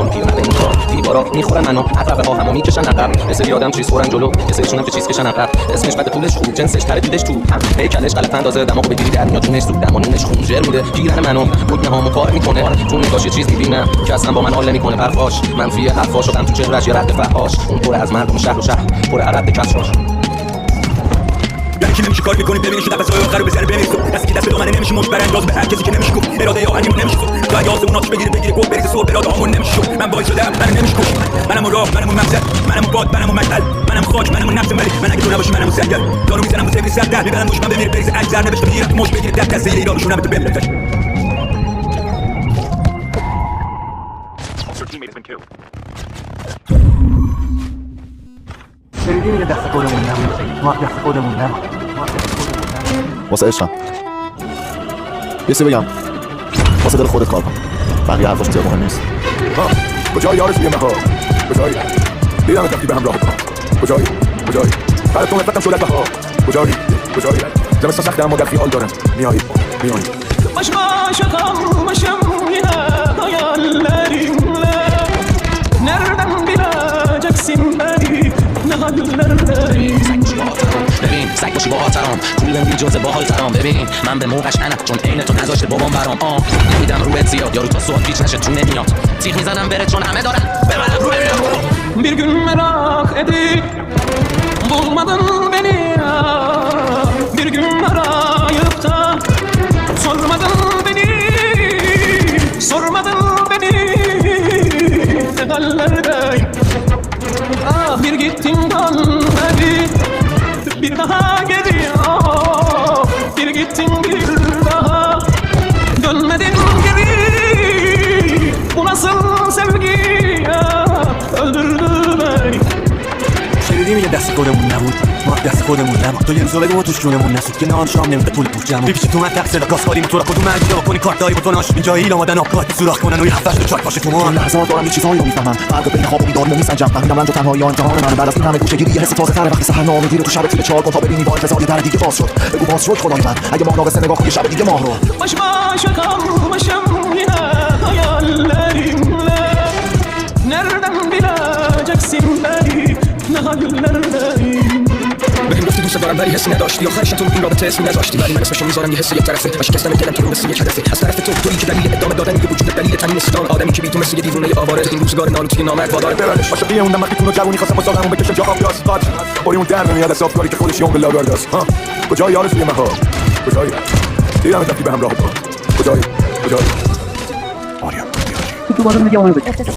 نکن پیرن این کار دیوارا میخورن منو عقربه ها همو میکشن عقب یه سری آدم چیز خورن جلو یه سریشون هم که چیز کشن عقب اسمش بده طولش خوب جنسش تردیدش تو هم هیکلش غلط اندازه دماغو بگیری در میاد جونش سود دمانونش خونجر میده پیرن منو بود نهامو کار میکنه تو نگاش چیز میبینم که اصلا با من حال نمیکنه پرخاش منفی حرفا شدم تو چهرهش یه رد فحاش اون پر از مردم شهر و شهر پر عرب کسراش یعنی که نمیشه کار بکنی ببینیش نفسای آخر رو بزنه بمیرسو دستی که دست دو منه نمیشه مش برانداز به هر کسی که نمیشه گفت اراده آهنگمون نمیشه سو تو اگه آسمون آتش بگیره گفت بریزه سو اراده آمون نمیشه شد من باعث شدم من نمیشه کشت منم راه منم مقصد منم باد منم مشعل منم خاک منم نفس ولی من اگه تو نباشی منم سنگر دارو میزنم واسه بریز سر میبرم دشمن بمیره بریزه اجزر نوشته بگیره تو مش بگیره در دسته ایران بشونم تو بمیره شنیدین یه دست خودمون نمون ما دست خودمون نمون واسه عشقم یه سی بگم واسه دل خودت کار کن بقیه حرفاش زیاد مهم نیست کجایی آرزوی مهار کجایی دیدم رفتی به همراه پا کجایی بعد تو نفتم شدت بها کجایی زمستان سخته اما در خیال دارم میایی baş başa kalmışım hayallerimle nereden bileceksin beni ne hallerdeyim ببین سگ باشی با آترام کولم بی جزه باحال ترام ببین من به موقعش انم چون عین تو نذاشته بابام برام نمیدم روت زیاد یارو تا صبح پیچ نشه تو نمیاد تیغ میزنم بره چون همه دارن ببرم روی میرم bir gün merak edip bulmadın beni ya bir gün arayıp da sormadın beni ne hallerdeyim ah bir gittin dönmedi bir daha geliyor bir gittin bir daha dönmedin geri bu nasıl sevgi ya öldürdü beni شنیدین یه دست خودمون نبود ما دست خودمون نبود تو یه روزا بگو ما توش جونمون نسود که نهان شام نمیده پول بورجمون بی پیش تو من تقصیر گاز خالی موتورا کدوم اجدا کنی کارت داری بکناش اینجا هیل آمدن آبکات سوراخ کنن و یه هفتش تو چاک باشه تو ما لحظات دارم یه چیزایی رو میفهمم فرق بین خواب و بیداری رو میسنجم فهمیدم رنج و تنهایی امتحان من بعد از این همه گوشه‌گیری یه حس تازه تره وقتی سحر نامه گیره تو شب تیر 4 کن تا ببینی با انتظار یه در دیگه باز شد بگو باز شد خدای من اگه ماه ناقصه نگاه کن یه شب دیگه ماه رو baş başa kalmışım yine hayallerimle nereden bileceksin beni ne hallerdeyim بهم گفتی دوست دارم ولی حسی نداشتی آخرش تو این رابطه اسمی نذاشتی ولی من اسمشو میذارم یه حس یک طرفه و شکستن دلم که رو مثل یک هدفه از طرف تویی که دلیل ادامه دادن یه وجود دلیل تنین سیدان آدمی که بی تو مثل یه دیوونه آواره این روزگار نالوتی نامرد وادار ببرش عاشقی اون وقتی تو جوونی خواستم واسه همون بکشم جا آب یاس قاج باری اون در نمیاد از افکاری که خودش یوم بلا برداست ها کجایی آرزوی مهار کجایی دیدم رفتی به همراه پا کجایی آریا تو دوباره میگم اونو بگم